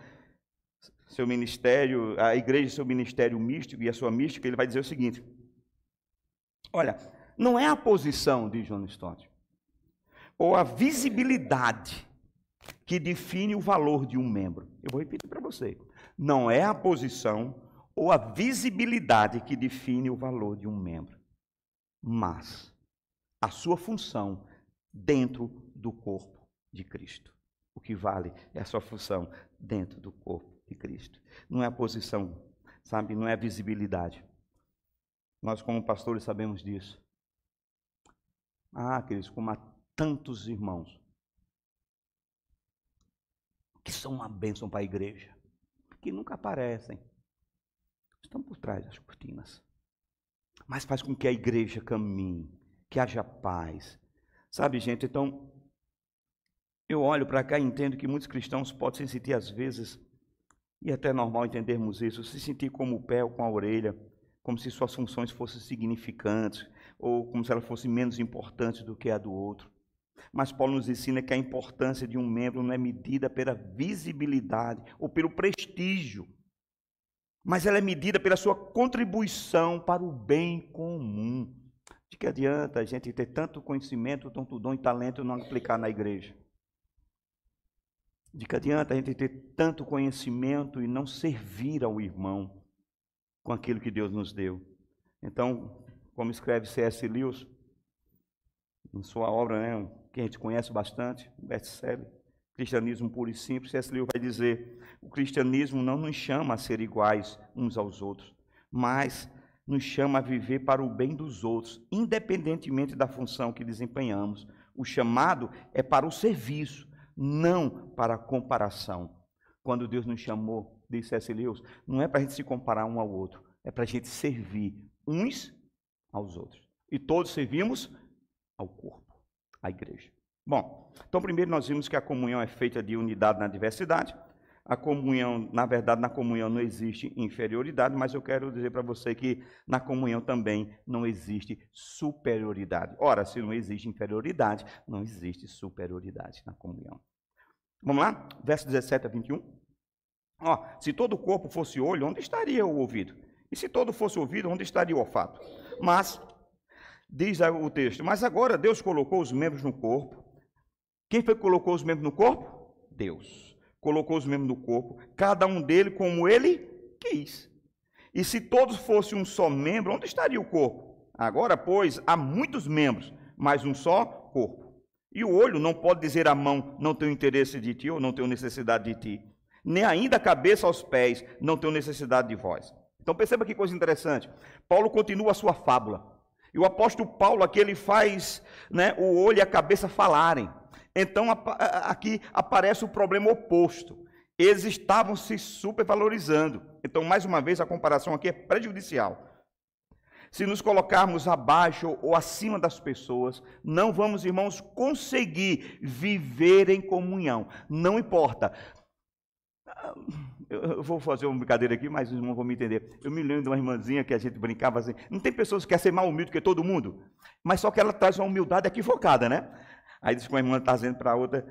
Seu ministério, a igreja, seu ministério místico e a sua mística, ele vai dizer o seguinte: olha, não é a posição, diz John Stott, ou a visibilidade que define o valor de um membro. Eu vou repetir para você. Não é a posição ou a visibilidade que define o valor de um membro, mas a sua função dentro do corpo de Cristo. O que vale é a sua função dentro do corpo de Cristo. Não é a posição, sabe? Não é a visibilidade. Nós, como pastores, sabemos disso. Ah, queridos, como há tantos irmãos que são uma bênção para a igreja, que nunca aparecem, estão por trás das cortinas, mas faz com que a igreja caminhe, que haja paz. Sabe, gente, então, eu olho para cá e entendo que muitos cristãos podem se sentir às vezes, e é até normal entendermos isso, se sentir como o pé ou com a orelha, como se suas funções fossem significantes, ou como se elas fossem menos importantes do que a do outro. Mas Paulo nos ensina que a importância de um membro não é medida pela visibilidade ou pelo prestígio, mas ela é medida pela sua contribuição para o bem comum. De que adianta a gente ter tanto conhecimento, tanto dom e talento e não aplicar na igreja? De que adianta a gente ter tanto conhecimento e não servir ao irmão com aquilo que Deus nos deu? Então, como escreve C.S. Lewis, em sua obra, né, que a gente conhece bastante, best-seller, Cristianismo Puro e Simples, C.S. Lewis vai dizer: o cristianismo não nos chama a ser iguais uns aos outros, mas nos chama a viver para o bem dos outros, independentemente da função que desempenhamos. O chamado é para o serviço, não para a comparação. Quando Deus nos chamou, disse C.S. Lewis, não é para a gente se comparar um ao outro, é para a gente servir uns aos outros. E todos servimos ao corpo, à igreja. Bom, então primeiro nós vimos que a comunhão é feita de unidade na diversidade. A comunhão, na verdade, na comunhão não existe inferioridade, mas eu quero dizer para você que na comunhão também não existe superioridade. Ora, se não existe inferioridade, não existe superioridade na comunhão. Vamos lá? Verso 17 a 21. Se todo o corpo fosse olho, onde estaria o ouvido? E se todo fosse ouvido, onde estaria o olfato? Mas, diz o texto, mas agora Deus colocou os membros no corpo. Quem foi que colocou os membros no corpo? Deus. Colocou os membros no corpo, cada um deles como ele quis. E se todos fossem um só membro, onde estaria o corpo? Agora, pois, há muitos membros, mas um só corpo. E o olho não pode dizer à mão, não tenho interesse de ti, ou não tenho necessidade de ti. Nem ainda a cabeça aos pés, não tenho necessidade de vós. Então perceba que coisa interessante. Paulo continua a sua fábula. E o apóstolo Paulo aqui, ele faz, né, o olho e a cabeça falarem. Então aqui aparece o problema oposto. Eles estavam se supervalorizando. Então, mais uma vez, a comparação aqui é prejudicial. Se nos colocarmos abaixo ou acima das pessoas, não vamos, irmãos, conseguir viver em comunhão. Não importa. Eu vou fazer uma brincadeira aqui, mas os irmãos vão me entender. Eu me lembro de uma irmãzinha que a gente brincava assim. Não tem pessoas que querem ser mais humilde que todo mundo? Mas só que ela traz uma humildade equivocada, né? Aí diz que uma irmã está dizendo para a outra: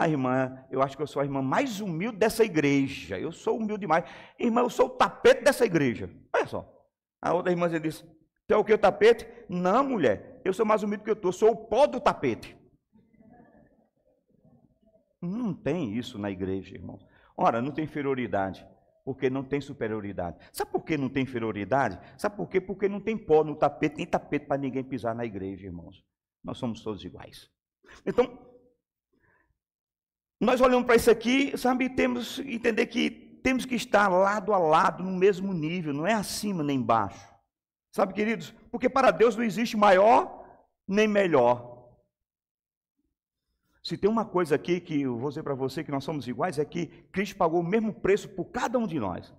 irmã, eu acho que eu sou a irmã mais humilde dessa igreja. Eu sou humilde demais. Irmã, eu sou o tapete dessa igreja. Olha só. A outra irmã disse: tu é o que, o tapete? Não, mulher, eu sou mais humilde que eu sou o pó do tapete. Não tem isso na igreja, irmãos. Ora, não tem inferioridade, porque não tem superioridade. Sabe por que não tem inferioridade? Sabe por quê? Porque não tem pó no tapete, nem tapete para ninguém pisar na igreja, irmãos. Nós somos todos iguais. Então, nós olhamos para isso aqui, sabe, temos que entender que temos que estar lado a lado, no mesmo nível, não é acima nem embaixo. Sabe, queridos, porque para Deus não existe maior nem melhor. Se tem uma coisa aqui que eu vou dizer para você que nós somos iguais, é que Cristo pagou o mesmo preço por cada um de nós.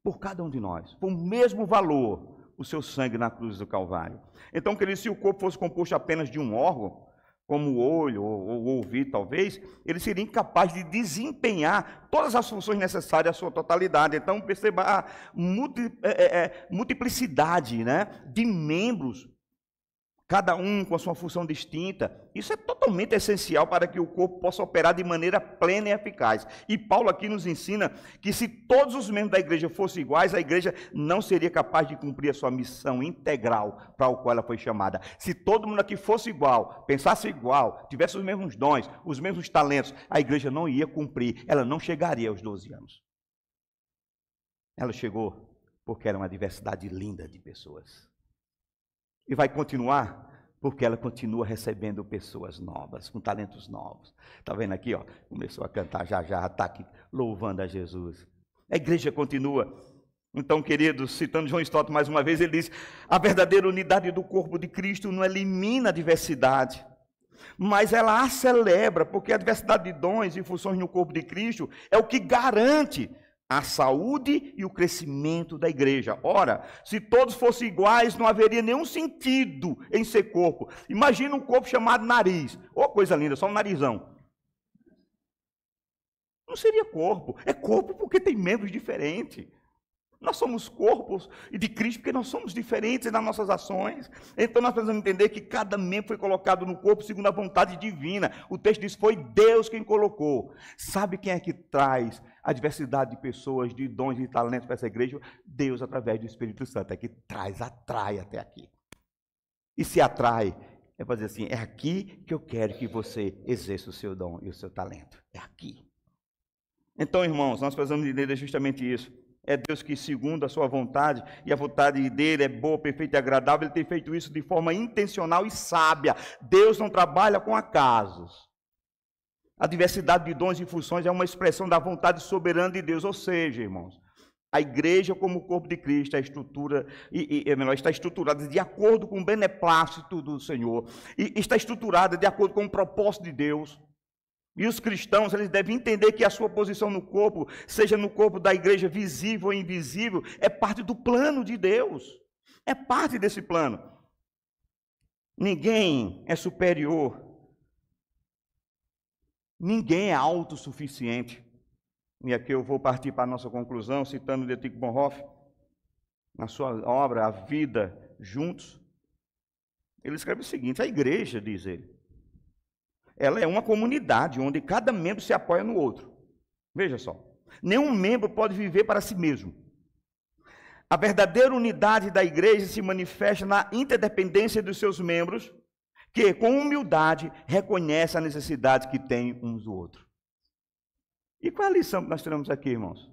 Por cada um de nós. Por o mesmo valor, o seu sangue na cruz do Calvário. Então, queridos, se o corpo fosse composto apenas de um órgão, como o olho ou o ouvido, talvez, ele seria incapaz de desempenhar todas as funções necessárias à sua totalidade. Então, perceba a multiplicidade, né, de membros, cada um com a sua função distinta. Isso é totalmente essencial para que o corpo possa operar de maneira plena e eficaz. E Paulo aqui nos ensina que se todos os membros da igreja fossem iguais, a igreja não seria capaz de cumprir a sua missão integral para a qual ela foi chamada. Se todo mundo aqui fosse igual, pensasse igual, tivesse os mesmos dons, os mesmos talentos, a igreja não ia cumprir, ela não chegaria aos 12 anos. Ela chegou porque era uma diversidade linda de pessoas. E vai continuar porque ela continua recebendo pessoas novas, com talentos novos. Está vendo aqui, começou a cantar, já está aqui louvando a Jesus. A igreja continua Então, queridos, citando John Stott mais uma vez, ele diz: a verdadeira unidade do corpo de Cristo não elimina a diversidade, mas ela a celebra, porque a diversidade de dons e funções no corpo de Cristo é o que garante a saúde e o crescimento da igreja. Ora, se todos fossem iguais, não haveria nenhum sentido em ser corpo. Imagina um corpo chamado nariz. Oh, coisa linda, só um narizão. Não seria corpo. É corpo porque tem membros diferentes. Nós somos corpos de Cristo porque nós somos diferentes nas nossas ações. Então nós precisamos entender que cada membro foi colocado no corpo segundo a vontade divina. O texto diz: foi Deus quem colocou. Sabe quem é que traz a diversidade de pessoas, de dons e talentos para essa igreja? Deus, através do Espírito Santo, é que atrai até aqui. E se atrai, é para dizer assim: é aqui que eu quero que você exerça o seu dom e o seu talento. É aqui. Então, irmãos, nós precisamos entender justamente isso. É Deus que, segundo a sua vontade, e a vontade dele é boa, perfeita e agradável, ele tem feito isso de forma intencional e sábia. Deus não trabalha com acasos. A diversidade de dons e funções é uma expressão da vontade soberana de Deus. Ou seja, irmãos, a igreja como o corpo de Cristo, está estruturada de acordo com o beneplácito do Senhor, e está estruturada de acordo com o propósito de Deus. E os cristãos, eles devem entender que a sua posição no corpo, seja no corpo da igreja visível ou invisível, é parte do plano de Deus. É parte desse plano. Ninguém é superior. Ninguém é autossuficiente. E aqui eu vou partir para a nossa conclusão, citando Dietrich Bonhoeffer, na sua obra A Vida Juntos. Ele escreve o seguinte: a igreja, diz ele, ela é uma comunidade onde cada membro se apoia no outro. Veja só, nenhum membro pode viver para si mesmo. A verdadeira unidade da igreja se manifesta na interdependência dos seus membros, que com humildade reconhecem a necessidade que têm uns do outro. E qual é a lição que nós tiramos aqui, irmãos?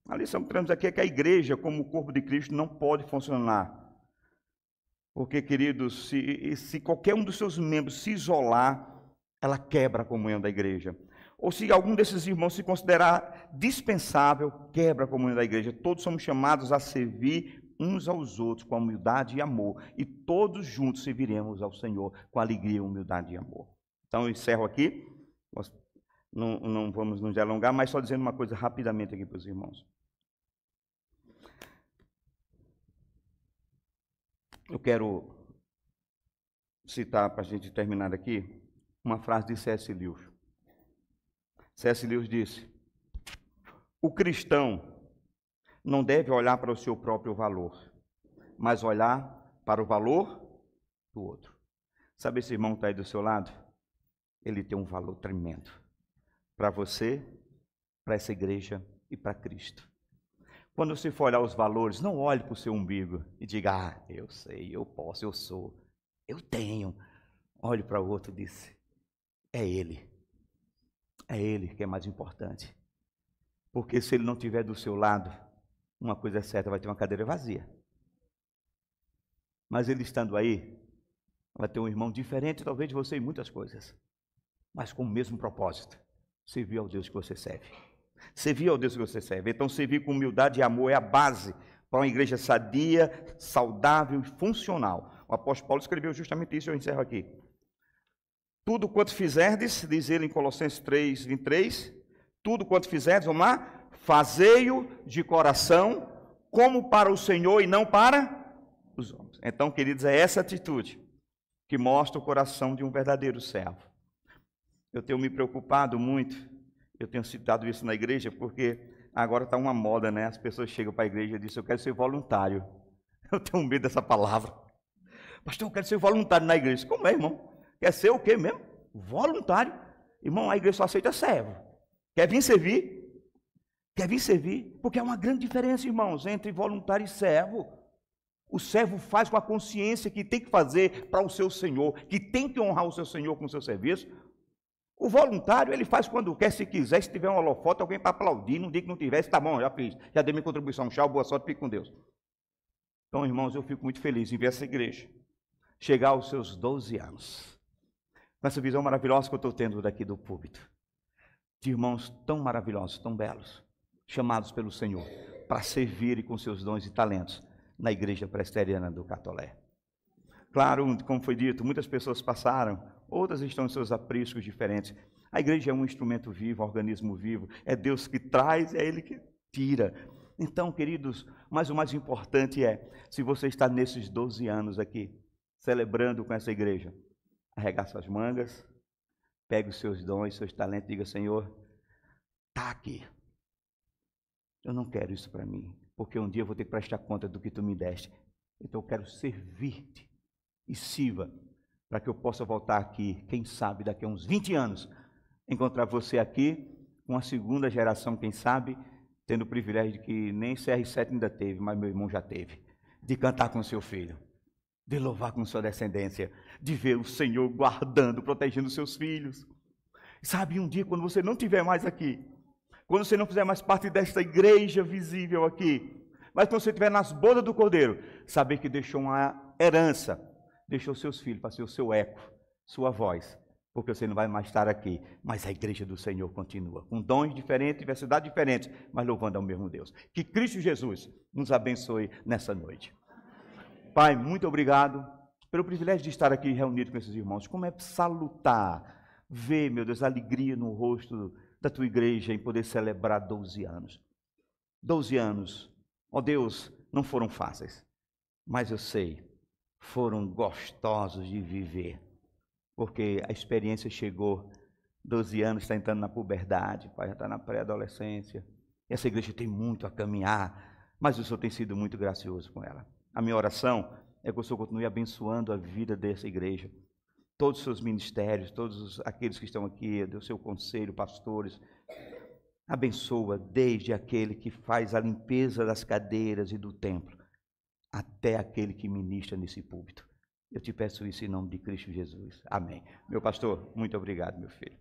A lição que tiramos aqui é que a igreja, como o corpo de Cristo, não pode funcionar. Porque, queridos, se qualquer um dos seus membros se isolar, ela quebra a comunhão da igreja. Ou se algum desses irmãos se considerar dispensável, quebra a comunhão da igreja. Todos somos chamados a servir uns aos outros com humildade e amor. E todos juntos serviremos ao Senhor com alegria, humildade e amor. Então eu encerro aqui. Nós não vamos nos alongar, mas só dizendo uma coisa rapidamente aqui para os irmãos. Eu quero citar, para a gente terminar aqui, uma frase de C.S. Lewis. C.S. Lewis disse: o cristão não deve olhar para o seu próprio valor, mas olhar para o valor do outro. Sabe esse irmão que está aí do seu lado? Ele tem um valor tremendo para você, para essa igreja e para Cristo. Quando você for olhar os valores, não olhe para o seu umbigo e diga: ah, eu sei, eu posso, eu sou, eu tenho. Olhe para o outro e disse: é ele que é mais importante. Porque se ele não estiver do seu lado, uma coisa é certa, vai ter uma cadeira vazia. Mas ele estando aí, vai ter um irmão diferente, talvez de você em muitas coisas, mas com o mesmo propósito: servir ao Deus que você serve. Servir ao Deus que você serve. Então, servir com humildade e amor é a base para uma igreja sadia, saudável e funcional. O apóstolo Paulo escreveu justamente isso, eu encerro aqui. Tudo quanto fizerdes, diz ele em Colossenses 3, 23, tudo quanto fizerdes, vamos lá, fazei-o de coração, como para o Senhor e não para os homens. Então, queridos, é essa atitude que mostra o coração de um verdadeiro servo. Eu tenho me preocupado muito, eu tenho citado isso na igreja, porque agora está uma moda, né? As pessoas chegam para a igreja e dizem: eu quero ser voluntário. Eu tenho medo dessa palavra. Pastor, eu quero ser voluntário na igreja. Como é, irmão? Quer ser o quê mesmo? Voluntário. Irmão, a igreja só aceita servo. Quer vir servir? Quer vir servir? Porque há uma grande diferença, irmãos, entre voluntário e servo. O servo faz com a consciência que tem que fazer para o seu Senhor, que tem que honrar o seu Senhor com o seu serviço. O voluntário, ele faz quando quer, se quiser, se tiver um holofote, alguém para aplaudir, não diga que não tivesse, tá bom, já fiz, já dei minha contribuição, tchau, boa sorte, fique com Deus. Então, irmãos, eu fico muito feliz em ver essa igreja chegar aos seus 12 anos. Com essa visão maravilhosa que eu estou tendo daqui do púlpito, de irmãos tão maravilhosos, tão belos, chamados pelo Senhor, para servir com seus dons e talentos na igreja presbiteriana do Catolé. Claro, como foi dito, muitas pessoas passaram, outras estão em seus apriscos diferentes. A igreja é um instrumento vivo, um organismo vivo, é Deus que traz, é Ele que tira. Então, queridos, mas o mais importante é, se você está nesses 12 anos aqui, celebrando com essa igreja, arregaça suas mangas, pegue os seus dons, seus talentos, diga, Senhor, está aqui. Eu não quero isso para mim, porque um dia eu vou ter que prestar conta do que tu me deste. Então eu quero servir-te e sirva para que eu possa voltar aqui, quem sabe daqui a uns 20 anos, encontrar você aqui, com a segunda geração, quem sabe, tendo o privilégio de que nem CR7 ainda teve, mas meu irmão já teve, de cantar com seu filho, de louvar com sua descendência, de ver o Senhor guardando, protegendo seus filhos. Sabe, um dia quando você não estiver mais aqui, quando você não fizer mais parte desta igreja visível aqui, mas quando você estiver nas bodas do Cordeiro, saber que deixou uma herança, deixou seus filhos para ser o seu eco, sua voz, porque você não vai mais estar aqui, mas a igreja do Senhor continua, com dons diferentes, diversidade diferente, mas louvando ao mesmo Deus. Que Cristo Jesus nos abençoe nessa noite. Pai, muito obrigado pelo privilégio de estar aqui reunido com esses irmãos. Como é salutar, ver, meu Deus, a alegria no rosto da tua igreja em poder celebrar 12 anos. 12 anos, ó Deus, não foram fáceis, mas eu sei, foram gostosos de viver, porque a experiência chegou, 12 anos, está entrando na puberdade, pai, já está na pré-adolescência. Essa igreja tem muito a caminhar, mas o Senhor tem sido muito gracioso com ela. A minha oração é que o Senhor continue abençoando a vida dessa igreja, todos os seus ministérios, todos aqueles que estão aqui, do seu conselho, pastores. Abençoa desde aquele que faz a limpeza das cadeiras e do templo, até aquele que ministra nesse púlpito. Eu te peço isso em nome de Cristo Jesus. Amém. Meu pastor, muito obrigado, meu filho.